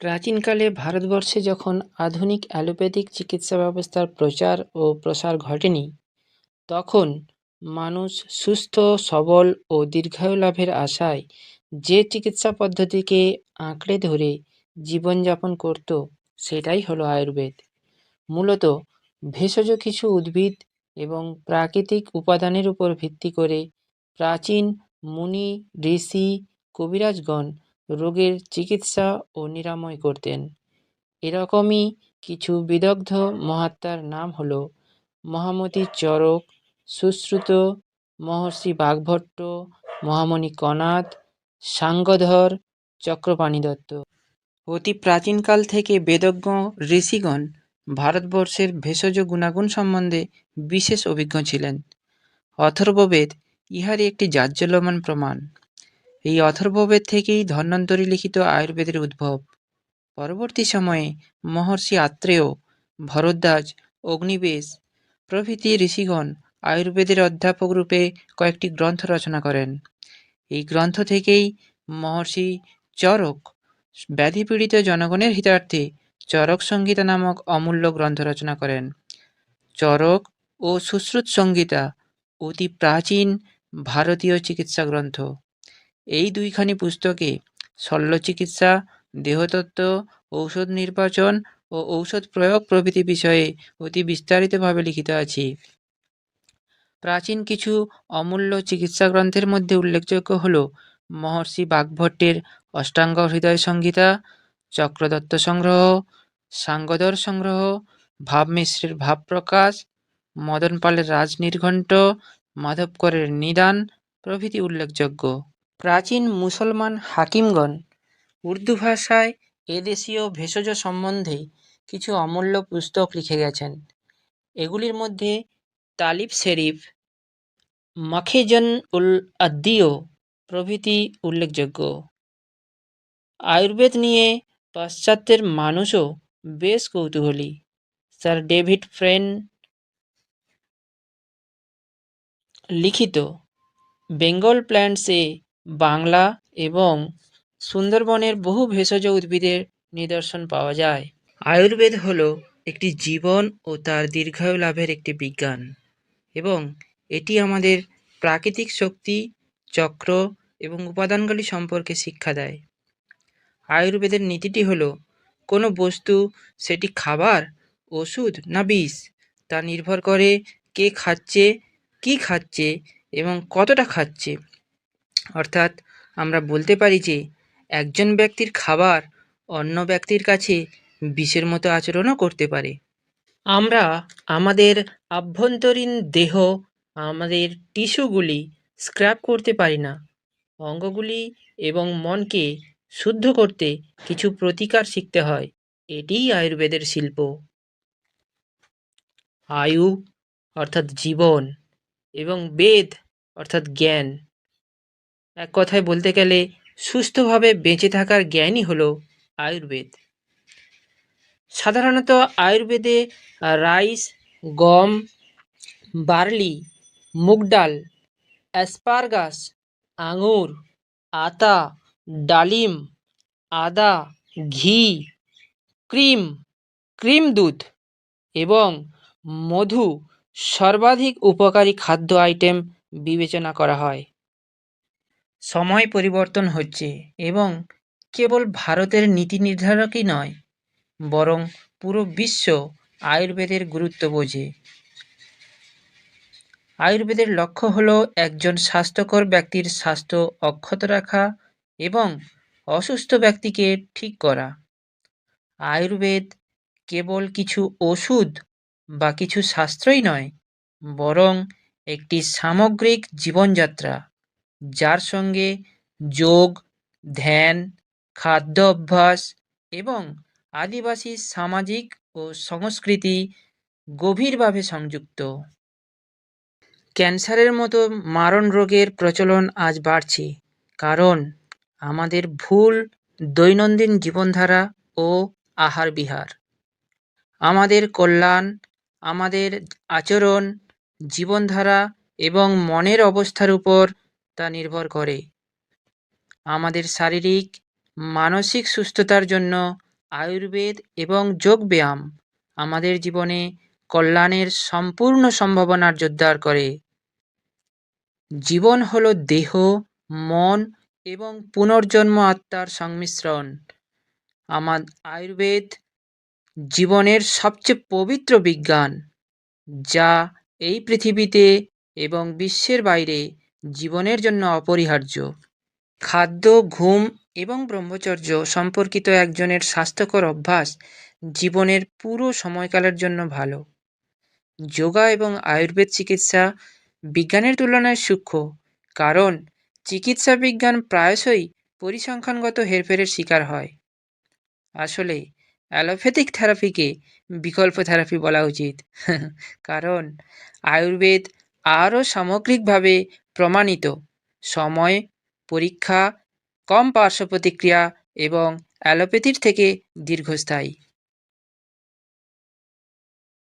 প্রাচীনকালে ভারতবর্ষে যখন আধুনিক অ্যালোপ্যাথিক চিকিৎসা ব্যবস্থার প্রচার ও প্রসার ঘটেনি, তখন মানুষ সুস্থ, সবল ও দীর্ঘায়ু লাভের আশায় যে চিকিৎসা পদ্ধতিকে আঁকড়ে ধরে জীবনযাপন করত, সেটাই হলো আয়ুর্বেদ। মূলত ভেষজ কিছু উদ্ভিদ এবং প্রাকৃতিক উপাদানের উপর ভিত্তি করে প্রাচীন মুনি, ঋষি, কবিরাজগণ রোগের চিকিৎসা ও নিরাময় করতেন। এরকমই কিছু বিদগ্ধ মহাত্মার নাম হল মহামতি চরক, সুশ্রুত, মহর্ষি বাগভট্ট, মহামণি কণাদ, সাঙ্গধর, চক্রপাণি দত্ত। অতি প্রাচীনকাল থেকে বেদজ্ঞ ঋষিগণ ভারতবর্ষের ভেষজ গুণাগুণ সম্বন্ধে বিশেষ অভিজ্ঞ ছিলেন। অথর্ববেদ ইহারই একটি জাজ্বল্যমান প্রমাণ। এই অথর্ববেদ থেকেই ধন্বন্তরী লিখিত আয়ুর্বেদের উদ্ভব। পরবর্তী সময়ে মহর্ষি আত্রেয়, ভরদ্বাজ, অগ্নিবেশ প্রভৃতি ঋষিগণ আয়ুর্বেদের অধ্যাপক রূপে কয়েকটি গ্রন্থ রচনা করেন। এই গ্রন্থ থেকেই মহর্ষি চরক ব্যাধিপীড়িত জনগণের হিতার্থে চরক সংহিতা নামক অমূল্য গ্রন্থ রচনা করেন। চরক ও সুশ্রুত সংহিতা অতি প্রাচীন ভারতীয় চিকিৎসা গ্রন্থ। এই দুইখানি পুস্তকে শল্যচিকিৎসা, দেহতত্ত্ব, ঔষধ নির্বাচন ও ঔষধ প্রয়োগ প্রভৃতি বিষয়ে অতি বিস্তারিতভাবে লিখিত আছে। প্রাচীন কিছু অমূল্য চিকিৎসা গ্রন্থের মধ্যে উল্লেখযোগ্য হল মহর্ষি বাগভট্টের অষ্টাঙ্গ হৃদয় সংহিতা, চক্রদত্ত সংগ্রহ, সাঙ্গধর সংগ্রহ, ভাবমিশ্রের ভাবপ্রকাশ, মদন পালের রাজনির্ঘণ্ট, মাধবকরের নিদান প্রভৃতি উল্লেখযোগ্য। প্রাচীন মুসলমান হাকিমগণ উর্দু ভাষায় এদেশীয় ভেষজ সম্বন্ধে কিছু অমূল্য পুস্তক লিখে গেছেন। এগুলির মধ্যে তালিব শরীফ, মাখেজন উল আদ্দিয় প্রভৃতি উল্লেখযোগ্য। আয়ুর্বেদ নিয়ে পাশ্চাত্যের মানুষও বেশ কৌতূহলী। স্যার ডেভিড ফ্রেন লিখিত বেঙ্গল প্ল্যান্টস-এ বাংলা এবং সুন্দরবনের বহু ভেষজ উদ্ভিদের নিদর্শন পাওয়া যায়। আয়ুর্বেদ হল একটি জীবন ও তার দীর্ঘায়ু লাভের একটি বিজ্ঞান, এবং এটি আমাদের প্রাকৃতিক শক্তি, চক্র এবং উপাদানগুলি সম্পর্কে শিক্ষা দেয়। আয়ুর্বেদের নীতিটি হল, কোনো বস্তু, সেটি খাবার, ওষুধ না বিষ, তা নির্ভর করে কে খাচ্ছে, কি খাচ্ছে এবং কতটা খাচ্ছে। অর্থাৎ আমরা বলতে পারি যে একজন ব্যক্তির খাবার অন্য ব্যক্তির কাছে বিষের মতো আচরণও করতে পারে। আমরা আমাদের আভ্যন্তরীণ দেহ, আমাদের টিস্যুগুলি স্ক্র্যাপ করতে পারি না। অঙ্গগুলি এবং মনকে শুদ্ধ করতে কিছু প্রতিকার শিখতে হয়। এটিই আয়ুর্বেদের শিল্প। আয়ু অর্থাৎ জীবন এবং বেদ অর্থাৎ জ্ঞান। এক কথায় বলতে গেলে সুস্থভাবে বেঁচে থাকার জ্ঞানই হলো আয়ুর্বেদ। সাধারণত আয়ুর্বেদে রাইস, গম, বার্লি, মুগ ডাল, অ্যাসপারাগাস, আঙুর, আতা, ডালিম, আদা, ঘি, ক্রিম দুধ এবং মধু সর্বাধিক উপকারী খাদ্য আইটেম বিবেচনা করা হয়। সময় পরিবর্তন হচ্ছে এবং কেবল ভারতের নীতি নির্ধারকই নয়, বরং পুরো বিশ্ব আয়ুর্বেদের গুরুত্ব বোঝে। আয়ুর্বেদের লক্ষ্য হল একজন স্বাস্থ্যকর ব্যক্তির স্বাস্থ্য অক্ষত রাখা এবং অসুস্থ ব্যক্তিকে ঠিক করা। আয়ুর্বেদ কেবল কিছু ওষুধ বা কিছু শাস্ত্রই নয়, বরং একটি সামগ্রিক জীবনযাত্রা, যার সঙ্গে যোগ, ধ্যান, খাদ্য অভ্যাস এবং আদিবাসী সামাজিক ও সংস্কৃতি গভীরভাবে সংযুক্ত। ক্যান্সারের মতো মারণ রোগের প্রচলন আজ বাড়ছে, কারণ আমাদের ভুল দৈনন্দিন জীবনধারা ও আহার বিহার। আমাদের কল্যাণ আমাদের আচরণ, জীবনধারা এবং মনের অবস্থার উপর তা নির্ভর করে। আমাদের শারীরিক, মানসিক সুস্থতার জন্য আয়ুর্বেদ এবং যোগব্যায়াম আমাদের জীবনে কল্যাণের সম্পূর্ণ সম্ভাবনার জোরদার করে। জীবন হলো দেহ, মন এবং পুনর্জন্ম আত্মার সংমিশ্রণ। আমার আয়ুর্বেদ জীবনের সবচেয়ে পবিত্র বিজ্ঞান, যা এই পৃথিবীতে এবং বিশ্বের বাইরে জীবনের জন্য অপরিহার্য। খাদ্য, ঘুম এবং ব্রহ্মচর্য সম্পর্কিত একজনের স্বাস্থ্যকর অভ্যাস জীবনের পুরো সময়কালের জন্য ভালো। যোগা এবং আয়ুর্বেদ চিকিৎসা বিজ্ঞানের তুলনায় সূক্ষ্ম, কারণ চিকিৎসা বিজ্ঞান প্রায়শই পরিসংখ্যানগত হেরফেরের শিকার হয়। আসলে অ্যালোপ্যাথিক থেরাপিকে বিকল্প থেরাপি বলা উচিত, কারণ আয়ুর্বেদ আরও সামগ্রিকভাবে প্রমাণিত, সময়, পরীক্ষা, কম পার্শ্ব প্রতিক্রিয়া এবং অ্যালোপ্যাথির থেকে দীর্ঘস্থায়ী।